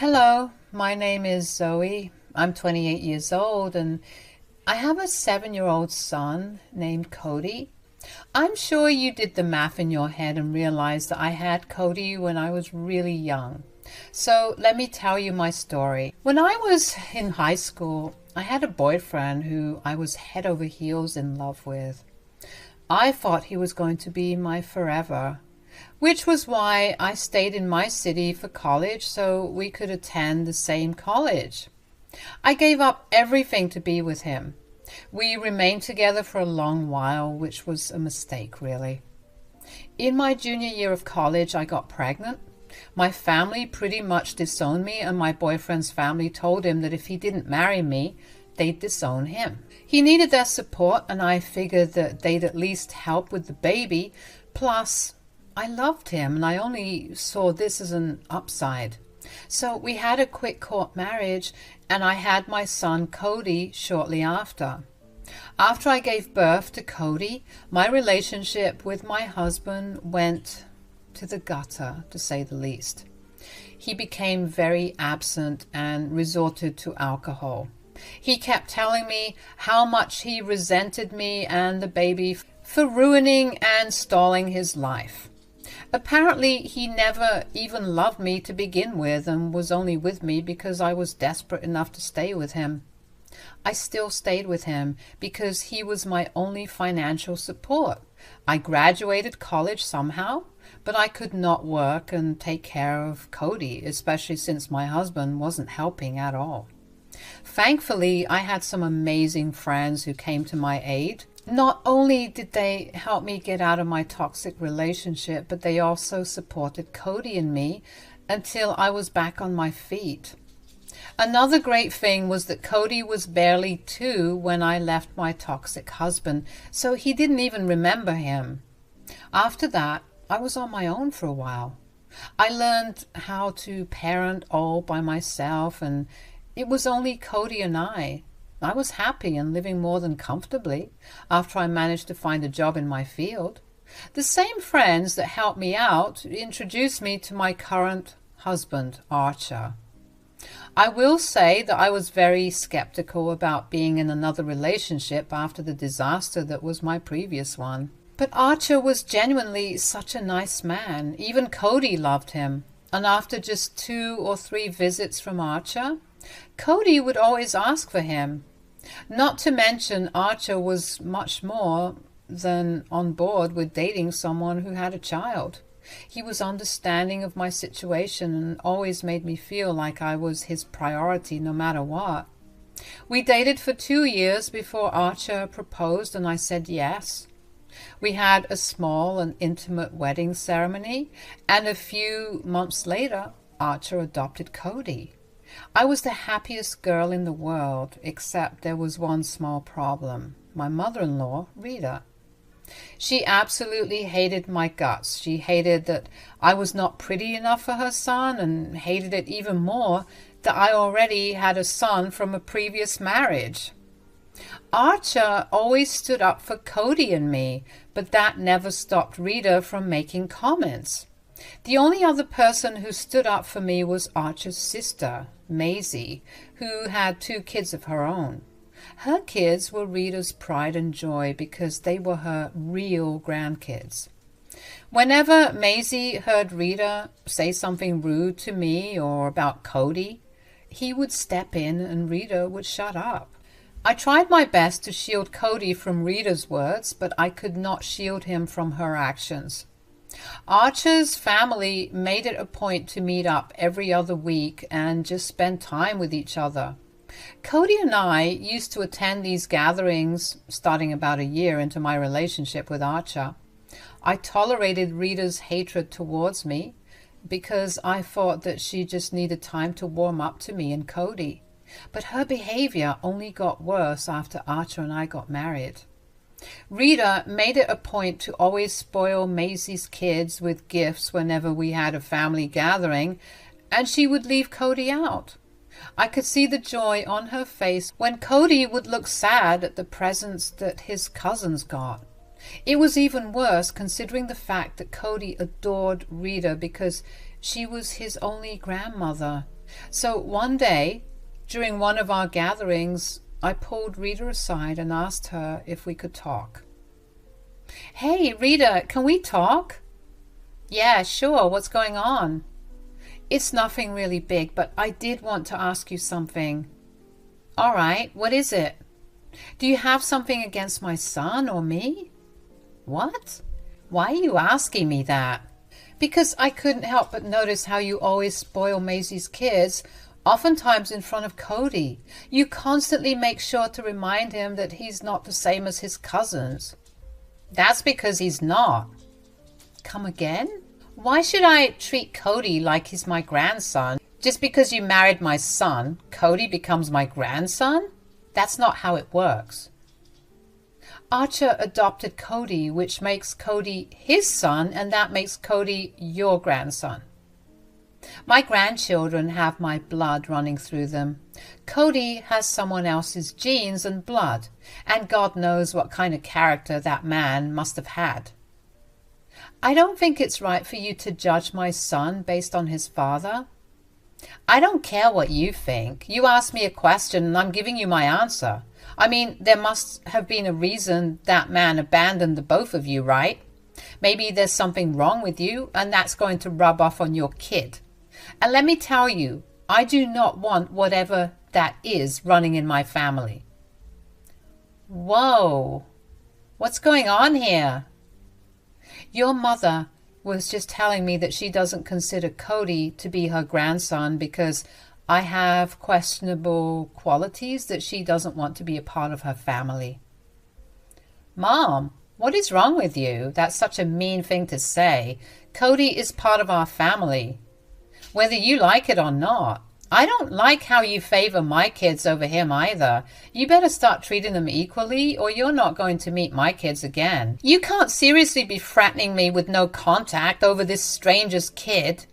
Hello, my name is Zoe. I'm 28 years old and I have a 7-year-old son named Cody. I'm sure you did the math in your head and realized that I had Cody when I was really young. So let me tell you my story. When I was in high school, I had a boyfriend who I was head over heels in love with. I thought he was going to be my forever, which was why I stayed in my city for college so we could attend the same college. I gave up everything to be with him. We remained together for a long while, which was a mistake, really. In my junior year of college, I got pregnant. My family pretty much disowned me, and my boyfriend's family told him that if he didn't marry me, they'd disown him. He needed their support, and I figured that they'd at least help with the baby. Plus, I loved him, and I only saw this as an upside. So we had a quick court marriage, and I had my son Cody shortly after. After I gave birth to Cody, my relationship with my husband went to the gutter, to say the least. He became very absent and resorted to alcohol. He kept telling me how much he resented me and the baby for ruining and stalling his life. Apparently, he never even loved me to begin with and was only with me because I was desperate enough to stay with him. I still stayed with him because he was my only financial support. I graduated college somehow, but I could not work and take care of Cody, especially since my husband wasn't helping at all. Thankfully, I had some amazing friends who came to my aid. Not only did they help me get out of my toxic relationship, but they also supported Cody and me until I was back on my feet. Another great thing was that Cody was barely 2 when I left my toxic husband, so he didn't even remember him. After that, I was on my own for a while. I learned how to parent all by myself, and it was only Cody and I. I was happy and living more than comfortably after I managed to find a job in my field. The same friends that helped me out introduced me to my current husband, Archer. I will say that I was very skeptical about being in another relationship after the disaster that was my previous one. But Archer was genuinely such a nice man. Even Cody loved him. And after just 2 or 3 visits from Archer, Cody would always ask for him. Not to mention, Archer was much more than on board with dating someone who had a child. He was understanding of my situation and always made me feel like I was his priority no matter what. We dated for 2 years before Archer proposed, and I said yes. We had a small and intimate wedding ceremony, and a few months later, Archer adopted Cody. I was the happiest girl in the world, except there was one small problem. My mother-in-law, Rita. She absolutely hated my guts. She hated that I was not pretty enough for her son, and hated it even more that I already had a son from a previous marriage. Archer always stood up for Cody and me, but that never stopped Rita from making comments. The only other person who stood up for me was Archer's sister, Maisie, who had 2 kids of her own. Her kids were Rita's pride and joy because they were her real grandkids. Whenever Maisie heard Rita say something rude to me or about Cody, he would step in and Rita would shut up. I tried my best to shield Cody from Rita's words, but I could not shield him from her actions. Archer's family made it a point to meet up every other week and just spend time with each other. Cody and I used to attend these gatherings starting about a year into my relationship with Archer. I tolerated Rita's hatred towards me because I thought that she just needed time to warm up to me and Cody. But her behavior only got worse after Archer and I got married. Rita made it a point to always spoil Maisie's kids with gifts whenever we had a family gathering, and she would leave Cody out. I could see the joy on her face when Cody would look sad at the presents that his cousins got. It was even worse considering the fact that Cody adored Rita because she was his only grandmother. So one day, during one of our gatherings, I pulled Rita aside and asked her if we could talk. "Hey, Rita, can we talk?" "Yeah, sure. What's going on?" "It's nothing really big, but I did want to ask you something." "All right, what is it?" "Do you have something against my son or me?" "What? Why are you asking me that?" "Because I couldn't help but notice how you always spoil Maisie's kids, oftentimes in front of Cody. You constantly make sure to remind him that he's not the same as his cousins." "That's because he's not." "Come again?" "Why should I treat Cody like he's my grandson? Just because you married my son, Cody becomes my grandson? That's not how it works." "Archer adopted Cody, which makes Cody his son, and that makes Cody your grandson." "My grandchildren have my blood running through them. Cody has someone else's genes and blood, and God knows what kind of character that man must have had." "I don't think it's right for you to judge my son based on his father." "I don't care what you think. You asked me a question and I'm giving you my answer. I mean, there must have been a reason that man abandoned the both of you, right? Maybe there's something wrong with you and that's going to rub off on your kid. And let me tell you, I do not want whatever that is running in my family." Whoa, what's going on here? "Your mother was just telling me that she doesn't consider Cody to be her grandson because I have questionable qualities that she doesn't want to be a part of her family." "Mom, what is wrong with you? That's such a mean thing to say. Cody is part of our family, whether you like it or not. I don't like how you favor my kids over him either. You better start treating them equally or you're not going to meet my kids again. You can't seriously be threatening me with no contact over this stranger's kid."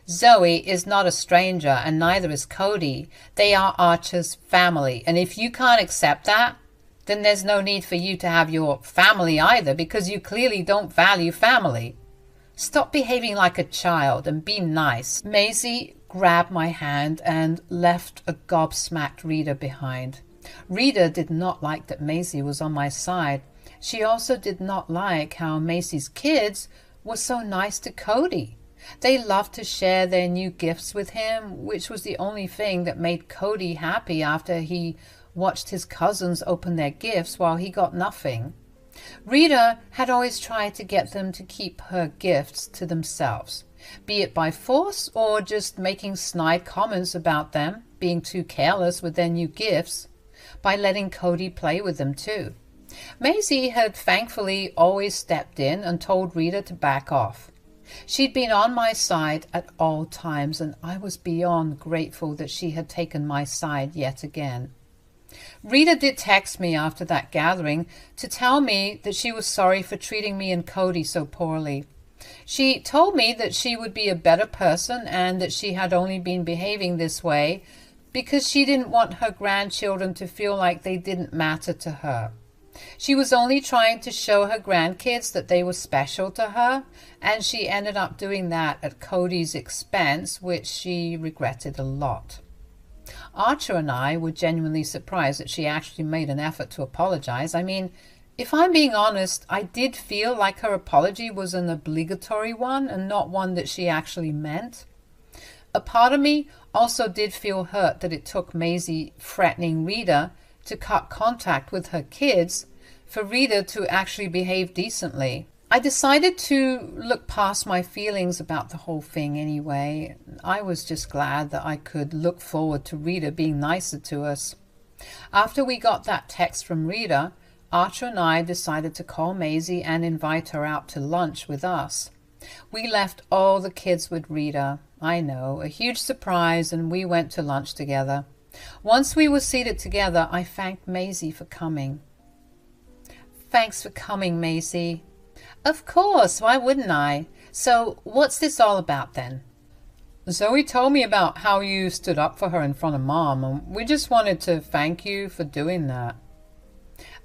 "Zoe is not a stranger and neither is Cody. They are Archer's family, and if you can't accept that, then there's no need for you to have your family either because you clearly don't value family. Stop behaving like a child and be nice." Maisie grabbed my hand and left a gobsmacked Rita behind. Rita did not like that Maisie was on my side. She also did not like how Maisie's kids were so nice to Cody. They loved to share their new gifts with him, which was the only thing that made Cody happy after he watched his cousins open their gifts while he got nothing. Rita had always tried to get them to keep her gifts to themselves, be it by force or just making snide comments about them being too careless with their new gifts, by letting Cody play with them too. Maisie had thankfully always stepped in and told Rita to back off. She'd been on my side at all times, and I was beyond grateful that she had taken my side yet again. Rita did text me after that gathering to tell me that she was sorry for treating me and Cody so poorly. She told me that she would be a better person and that she had only been behaving this way because she didn't want her grandchildren to feel like they didn't matter to her. She was only trying to show her grandkids that they were special to her, and she ended up doing that at Cody's expense, which she regretted a lot. Archer and I were genuinely surprised that she actually made an effort to apologize. I mean, if I'm being honest, I did feel like her apology was an obligatory one and not one that she actually meant. A part of me also did feel hurt that it took Maisie threatening Rita to cut contact with her kids for Rita to actually behave decently. I decided to look past my feelings about the whole thing anyway. I was just glad that I could look forward to Rita being nicer to us. After we got that text from Rita, Archer and I decided to call Maisie and invite her out to lunch with us. We left all the kids with Rita. I know, a huge surprise, and we went to lunch together. Once we were seated together, I thanked Maisie for coming. "Thanks for coming, Maisie." "Of course, why wouldn't I? So what's this all about then?" "Zoe told me about how you stood up for her in front of Mom, and we just wanted to thank you for doing that."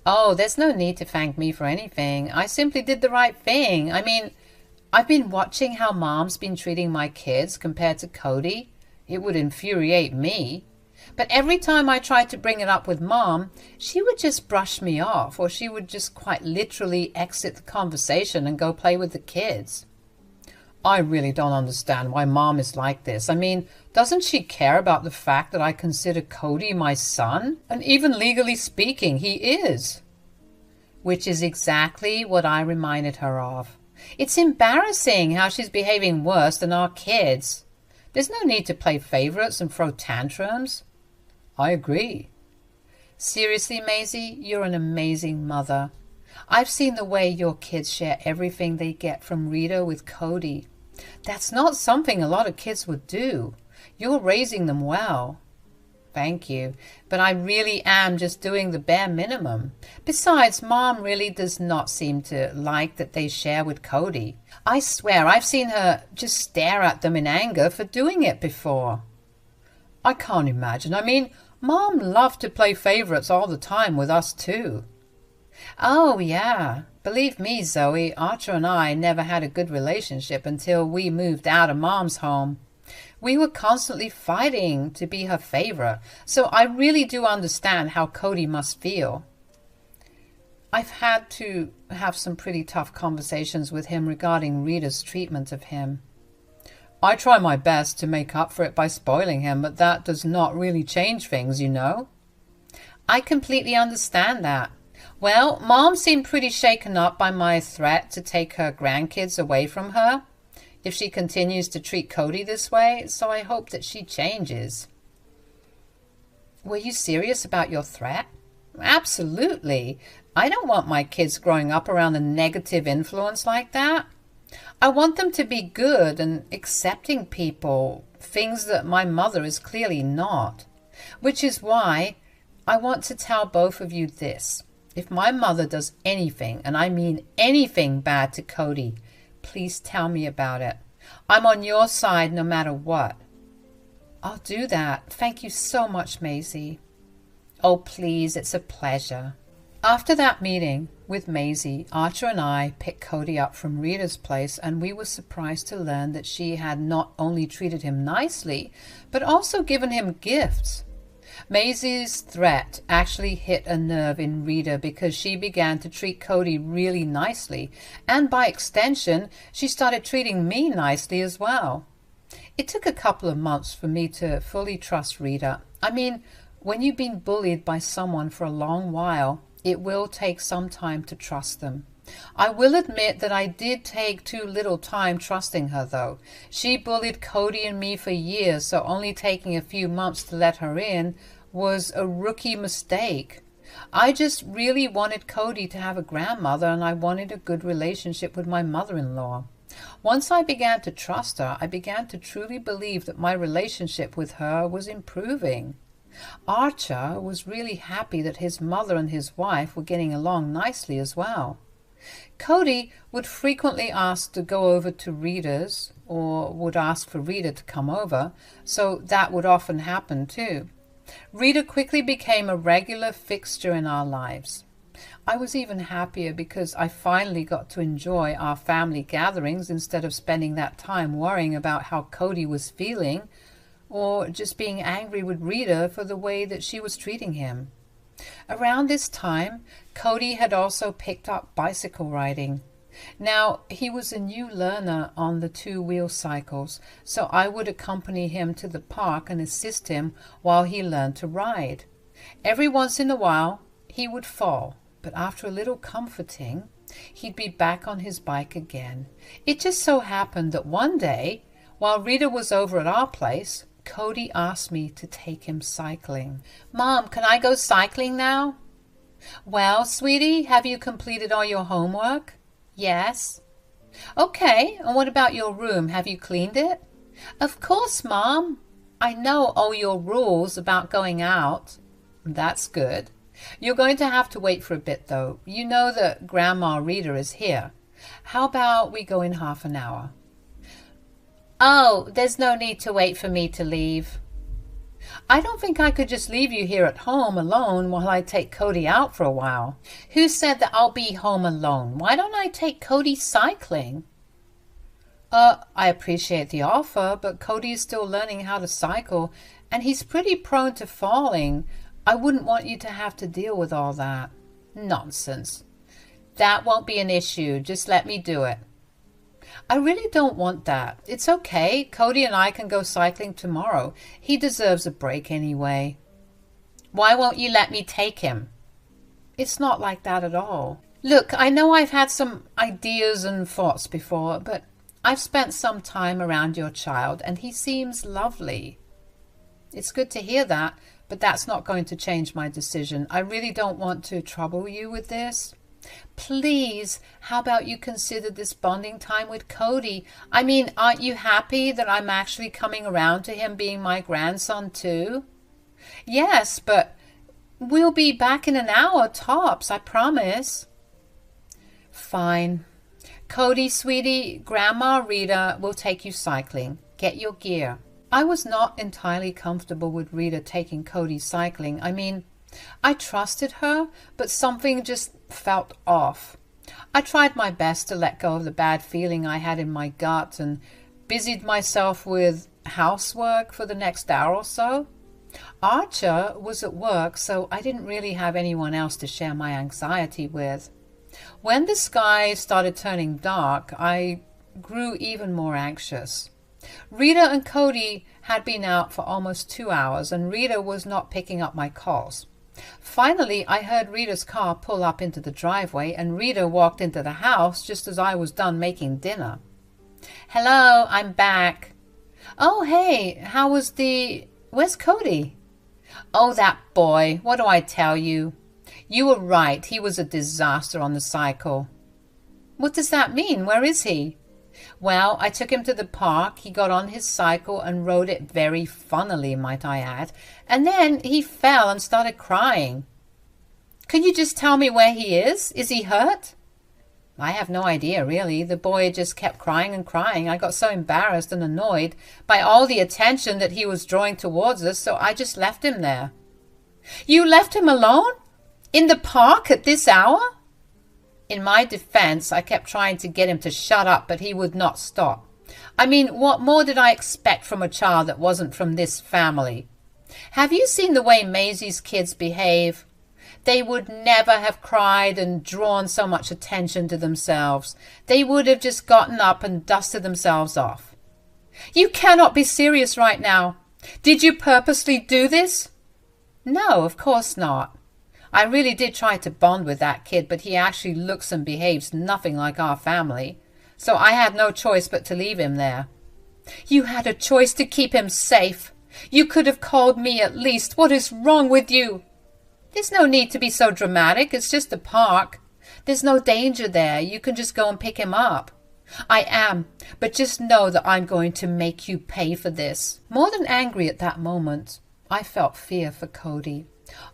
"Oh, there's no need to thank me for anything. I simply did the right thing. I mean, I've been watching how Mom's been treating my kids compared to Cody. It would infuriate me. But every time I tried to bring it up with Mom, she would just brush me off, or she would just quite literally exit the conversation and go play with the kids. I really don't understand why Mom is like this. I mean, doesn't she care about the fact that I consider Cody my son? And even legally speaking, he is. Which is exactly what I reminded her of. It's embarrassing how she's behaving worse than our kids. There's no need to play favorites and throw tantrums. I agree. Seriously, Maisie, you're an amazing mother. I've seen the way your kids share everything they get from Rita with Cody. That's not something a lot of kids would do. You're raising them well. Thank you, but I really am just doing the bare minimum. Besides, Mom really does not seem to like that they share with Cody. I swear I've seen her just stare at them in anger for doing it before. I can't imagine. I mean, Mom loved to play favorites all the time with us too. Oh, yeah. Believe me, Zoe, Archer and I never had a good relationship until we moved out of Mom's home. We were constantly fighting to be her favorite, so I really do understand how Cody must feel. I've had to have some pretty tough conversations with him regarding Rita's treatment of him. I try my best to make up for it by spoiling him, but that does not really change things, you know. I completely understand that. Well, Mom seemed pretty shaken up by my threat to take her grandkids away from her if she continues to treat Cody this way, so I hope that she changes. Were you serious about your threat? Absolutely. I don't want my kids growing up around a negative influence like that. I want them to be good and accepting people, things that my mother is clearly not. Which is why I want to tell both of you this. If my mother does anything, and I mean anything bad to Cody, please tell me about it. I'm on your side no matter what. I'll do that. Thank you so much, Maisie. Oh, please, it's a pleasure. After that meeting with Maisie, Archer and I picked Cody up from Rita's place, and we were surprised to learn that she had not only treated him nicely, but also given him gifts. Maisie's threat actually hit a nerve in Rita because she began to treat Cody really nicely, and by extension, she started treating me nicely as well. It took a couple of months for me to fully trust Rita. I mean, when you've been bullied by someone for a long while, it will take some time to trust them. I will admit that I did take too little time trusting her, though. She bullied Cody and me for years, so only taking a few months to let her in was a rookie mistake. I just really wanted Cody to have a grandmother, and I wanted a good relationship with my mother-in-law. Once I began to trust her, I began to truly believe that my relationship with her was improving. Archer was really happy that his mother and his wife were getting along nicely as well. Cody would frequently ask to go over to Rita's, or would ask for Rita to come over, so that would often happen too. Rita quickly became a regular fixture in our lives. I was even happier because I finally got to enjoy our family gatherings instead of spending that time worrying about how Cody was feeling, or just being angry with Rita for the way that she was treating him. Around this time, Cody had also picked up bicycle riding. Now, he was a new learner on the two-wheel cycles, so I would accompany him to the park and assist him while he learned to ride. Every once in a while, he would fall, but after a little comforting, he'd be back on his bike again. It just so happened that one day, while Rita was over at our place, Cody asked me to take him cycling. Mom, can I go cycling now? Well, sweetie, have you completed all your homework? Yes. Okay, and what about your room? Have you cleaned it? Of course, Mom. I know all your rules about going out. That's good. You're going to have to wait for a bit, though. You know that Grandma Rita is here. How about we go in half an hour? Oh, there's no need to wait for me to leave. I don't think I could just leave you here at home alone while I take Cody out for a while. Who said that I'll be home alone? Why don't I take Cody cycling? I appreciate the offer, but Cody is still learning how to cycle, and he's pretty prone to falling. I wouldn't want you to have to deal with all that. Nonsense. That won't be an issue. Just let me do it. I really don't want that. It's okay. Cody and I can go cycling tomorrow. He deserves a break anyway. Why won't you let me take him? It's not like that at all. Look, I know I've had some ideas and thoughts before, but I've spent some time around your child and he seems lovely. It's good to hear that, but that's not going to change my decision. I really don't want to trouble you with this. Please, how about you consider this bonding time with Cody? I mean, aren't you happy that I'm actually coming around to him being my grandson too? Yes, but we'll be back in an hour tops, I promise. Fine. Cody, sweetie, Grandma Rita will take you cycling. Get your gear. I was not entirely comfortable with Rita taking Cody cycling. I mean, I trusted her, but something just felt off. I tried my best to let go of the bad feeling I had in my gut and busied myself with housework for the next hour or so. Archer was at work, so I didn't really have anyone else to share my anxiety with. When the sky started turning dark, I grew even more anxious. Rita and Cody had been out for almost 2 hours, and Rita was not picking up my calls. Finally, I heard Rita's car pull up into the driveway, and Rita walked into the house just as I was done making dinner. Hello, I'm back. Oh, hey, where's Cody? Oh, that boy, what do I tell you? You were right, he was a disaster on the cycle. What does that mean? Where is he? Well, I took him to the park. He got on his cycle and rode it very funnily, might I add. And then he fell and started crying. Can you just tell me where he is? Is he hurt? I have no idea, really. The boy just kept crying and crying. I got so embarrassed and annoyed by all the attention that he was drawing towards us, so I just left him there. You left him alone? In the park at this hour? In my defense, I kept trying to get him to shut up, but he would not stop. I mean, what more did I expect from a child that wasn't from this family? Have you seen the way Maisie's kids behave? They would never have cried and drawn so much attention to themselves. They would have just gotten up and dusted themselves off. You cannot be serious right now. Did you purposely do this? No, of course not. I really did try to bond with that kid, but he actually looks and behaves nothing like our family. So I had no choice but to leave him there. You had a choice to keep him safe. You could have called me at least. What is wrong with you? There's no need to be so dramatic. It's just a park. There's no danger there. You can just go and pick him up. I am, but just know that I'm going to make you pay for this. More than angry at that moment, I felt fear for Cody.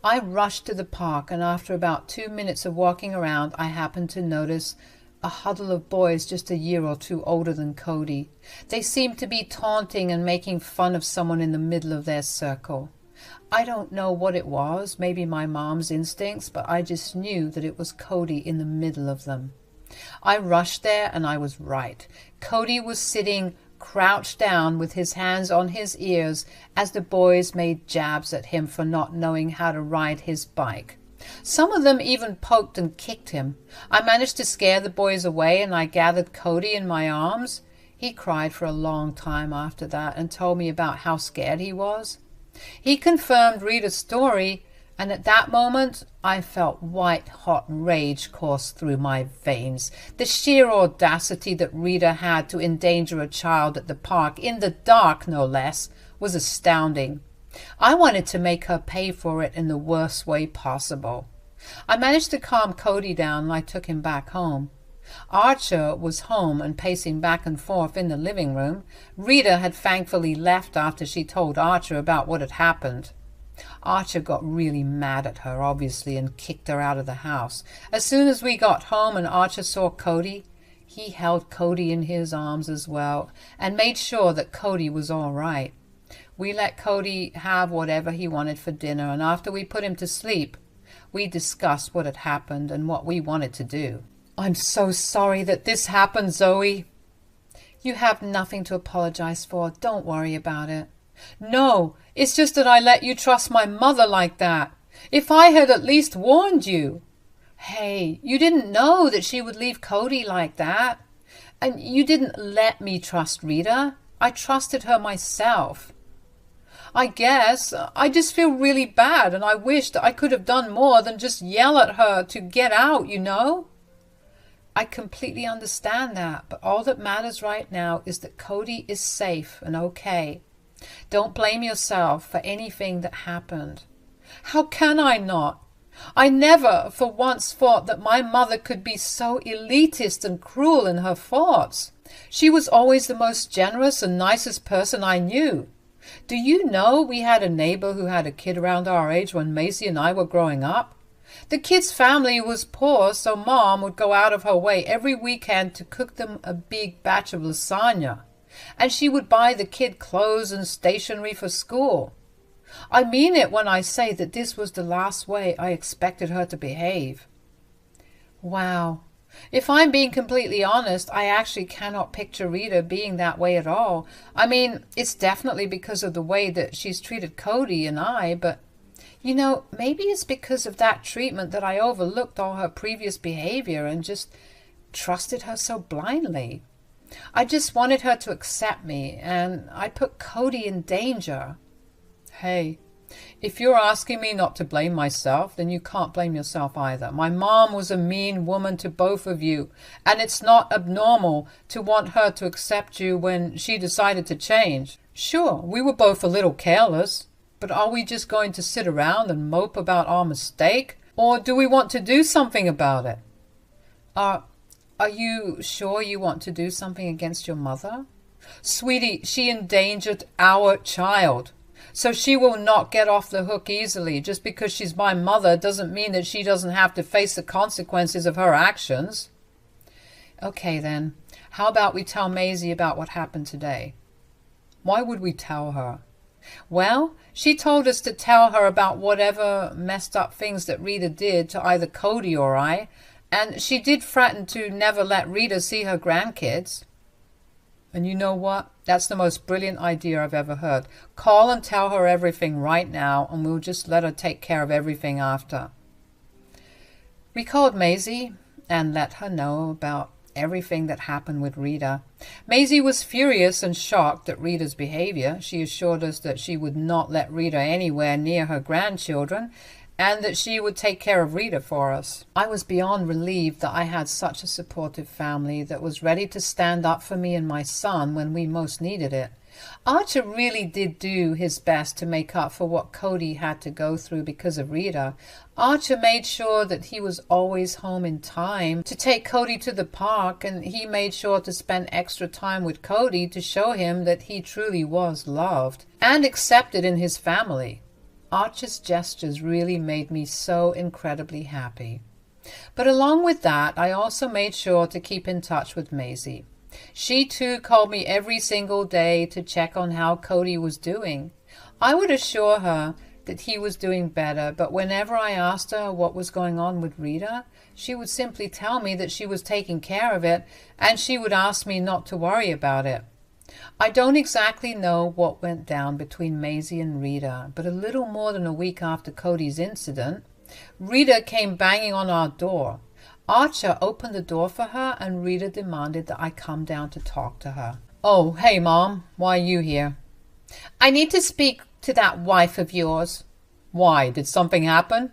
I rushed to the park, and after about 2 minutes of walking around, I happened to notice a huddle of boys just a year or two older than Cody. They seemed to be taunting and making fun of someone in the middle of their circle. I don't know what it was, maybe my mom's instincts, but I just knew that it was Cody in the middle of them. I rushed there, and I was right. Cody was sitting crouched down with his hands on his ears as the boys made jabs at him for not knowing how to ride his bike. Some of them even poked and kicked him. I managed to scare the boys away, and I gathered Cody in my arms. He cried for a long time after that and told me about how scared he was. He confirmed Rita's story, and at that moment I felt white-hot rage course through my veins. The sheer audacity that Rita had to endanger a child at the park, in the dark no less, was astounding. I wanted to make her pay for it in the worst way possible. I managed to calm Cody down, and I took him back home. Archer was home and pacing back and forth in the living room. Rita had thankfully left after she told Archer about what had happened. Archer got really mad at her, obviously, and kicked her out of the house. As soon as we got home and Archer saw Cody, he held Cody in his arms as well and made sure that Cody was all right. We let Cody have whatever he wanted for dinner, and after we put him to sleep, we discussed what had happened and what we wanted to do. I'm so sorry that this happened, Zoe. You have nothing to apologize for. Don't worry about it. No, it's just that I let you trust my mother like that. If I had at least warned you. Hey, you didn't know that she would leave Cody like that. And you didn't let me trust Rita. I trusted her myself. I guess I just feel really bad, and I wished I could have done more than just yell at her to get out, you know? I completely understand that, but all that matters right now is that Cody is safe and okay. Don't blame yourself for anything that happened. How can I not? I never for once thought that my mother could be so elitist and cruel in her thoughts. She was always the most generous and nicest person I knew. Do you know we had a neighbor who had a kid around our age when Maisie and I were growing up? The kid's family was poor, so Mom would go out of her way every weekend to cook them a big batch of lasagna. And she would buy the kid clothes and stationery for school. I mean it when I say that this was the last way I expected her to behave. Wow. If I'm being completely honest, I actually cannot picture Rita being that way at all. I mean, it's definitely because of the way that she's treated Cody and I, but, you know, maybe it's because of that treatment that I overlooked all her previous behavior and just trusted her so blindly. I just wanted her to accept me, and I put Cody in danger. Hey, if you're asking me not to blame myself, then you can't blame yourself either. My mom was a mean woman to both of you, and it's not abnormal to want her to accept you when she decided to change. Sure, we were both a little careless, but are we just going to sit around and mope about our mistake? Or do we want to do something about it? Are you sure you want to do something against your mother? Sweetie, she endangered our child. So she will not get off the hook easily. Just because she's my mother doesn't mean that she doesn't have to face the consequences of her actions. Okay then, how about we tell Maisie about what happened today? Why would we tell her? Well, she told us to tell her about whatever messed up things that Rita did to either Cody or I, and she did threaten to never let Rita see her grandkids. And you know what? That's the most brilliant idea I've ever heard. Call and tell her everything right now, and we'll just let her take care of everything after. We called Maisie and let her know about everything that happened with Rita. Maisie was furious and shocked at Rita's behavior. She assured us that she would not let Rita anywhere near her grandchildren, and that she would take care of Rita for us. I was beyond relieved that I had such a supportive family that was ready to stand up for me and my son when we most needed it. Archer really did do his best to make up for what Cody had to go through because of Rita. Archer made sure that he was always home in time to take Cody to the park, and he made sure to spend extra time with Cody to show him that he truly was loved and accepted in his family. Archer's gestures really made me so incredibly happy. But along with that, I also made sure to keep in touch with Maisie. She too called me every single day to check on how Cody was doing. I would assure her that he was doing better, but whenever I asked her what was going on with Rita, she would simply tell me that she was taking care of it, and she would ask me not to worry about it. I don't exactly know what went down between Maisie and Rita, but a little more than a week after Cody's incident, Rita came banging on our door. Archer opened the door for her, and Rita demanded that I come down to talk to her. Oh, hey, Mom. Why are you here? I need to speak to that wife of yours. Why? Did something happen?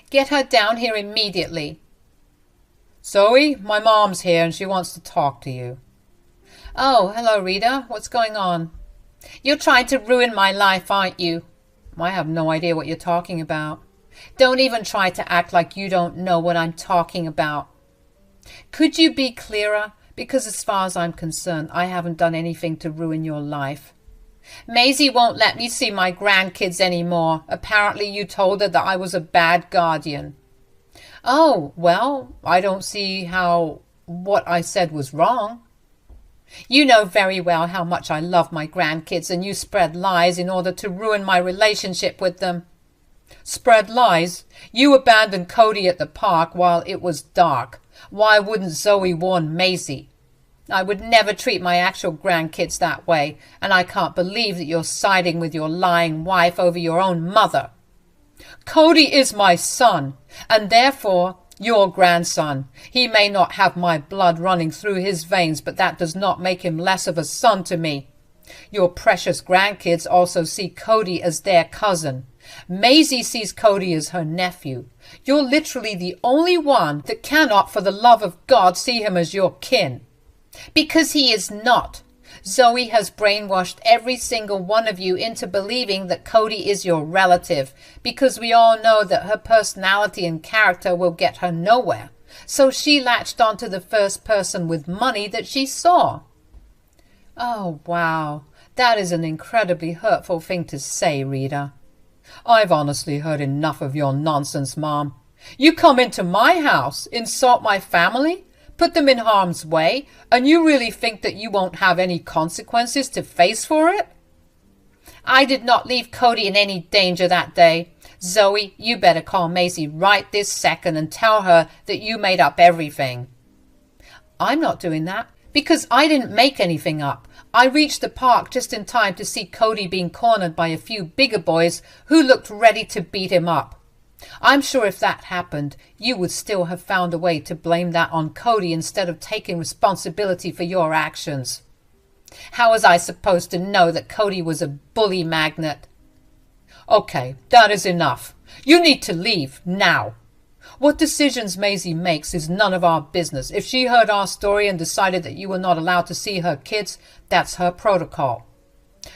Get her down here immediately. Zoe, my mom's here, and she wants to talk to you. Oh, hello, Rita. What's going on? You're trying to ruin my life, aren't you? I have no idea what you're talking about. Don't even try to act like you don't know what I'm talking about. Could you be clearer? Because as far as I'm concerned, I haven't done anything to ruin your life. Maisie won't let me see my grandkids anymore. Apparently you told her that I was a bad guardian. Oh, well, I don't see how what I said was wrong. You know very well how much I love my grandkids, and you spread lies in order to ruin my relationship with them. Spread lies? You abandoned Cody at the park while it was dark. Why wouldn't Zoe warn Maisie? I would never treat my actual grandkids that way, and I can't believe that you're siding with your lying wife over your own mother. Cody is my son, and therefore your grandson. He may not have my blood running through his veins, but that does not make him less of a son to me. Your precious grandkids also see Cody as their cousin. Maisie sees Cody as her nephew. You're literally the only one that cannot, for the love of God, see him as your kin. Because he is not. Zoe has brainwashed every single one of you into believing that Cody is your relative, because we all know that her personality and character will get her nowhere. So she latched onto the first person with money that she saw. Oh, wow. That is an incredibly hurtful thing to say, Rita. I've honestly heard enough of your nonsense, Mom. You come into my house, insult my family, put them in harm's way, and you really think that you won't have any consequences to face for it? I did not leave Cody in any danger that day. Zoe, you better call Maisie right this second and tell her that you made up everything. I'm not doing that, because I didn't make anything up. I reached the park just in time to see Cody being cornered by a few bigger boys who looked ready to beat him up. I'm sure if that happened, you would still have found a way to blame that on Cody instead of taking responsibility for your actions. How was I supposed to know that Cody was a bully magnet? Okay, that is enough. You need to leave now. What decisions Maisie makes is none of our business. If she heard our story and decided that you were not allowed to see her kids, that's her protocol.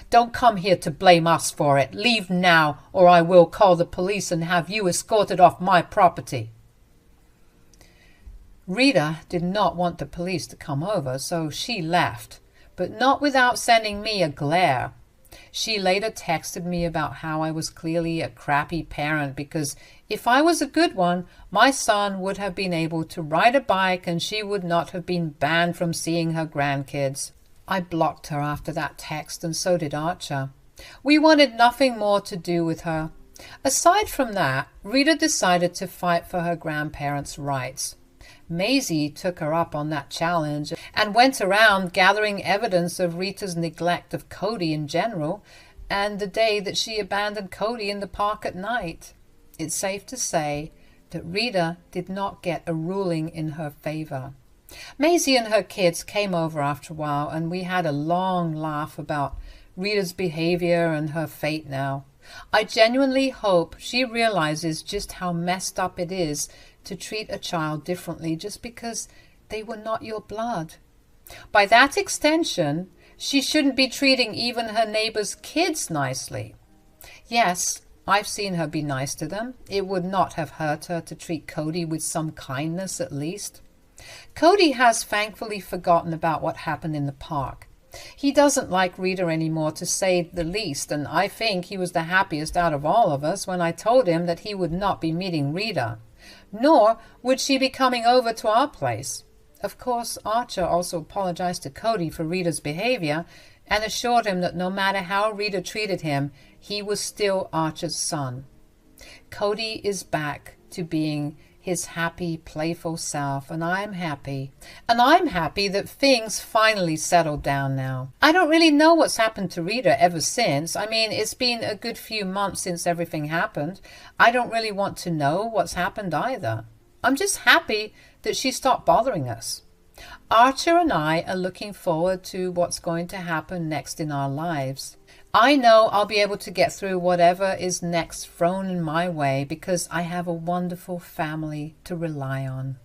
Don't come here to blame us for it. Leave now, or I will call the police and have you escorted off my property. Rita did not want the police to come over, so she left, but not without sending me a glare. She later texted me about how I was clearly a crappy parent because if I was a good one, my son would have been able to ride a bike and she would not have been banned from seeing her grandkids. I blocked her after that text, and so did Archer. We wanted nothing more to do with her. Aside from that, Rita decided to fight for her grandparents' rights. Maisie took her up on that challenge and went around gathering evidence of Rita's neglect of Cody in general and the day that she abandoned Cody in the park at night. It's safe to say that Rita did not get a ruling in her favor. Maisie and her kids came over after a while, and we had a long laugh about Rita's behavior and her fate now. I genuinely hope she realizes just how messed up it is to treat a child differently just because they were not your blood. By that extension, she shouldn't be treating even her neighbor's kids nicely. Yes, I've seen her be nice to them. It would not have hurt her to treat Cody with some kindness at least. Cody has thankfully forgotten about what happened in the park. He doesn't like Rita anymore, to say the least, and I think he was the happiest out of all of us when I told him that he would not be meeting Rita, nor would she be coming over to our place. Of course, Archer also apologized to Cody for Rita's behavior and assured him that no matter how Rita treated him, he was still Archer's son. Cody is back to being his happy, playful self, and I'm happy. And I'm happy that things finally settled down now. I don't really know what's happened to Rita ever since. I mean, it's been a good few months since everything happened. I don't really want to know what's happened either. I'm just happy that she stopped bothering us. Archer and I are looking forward to what's going to happen next in our lives. I know I'll be able to get through whatever is next thrown in my way because I have a wonderful family to rely on.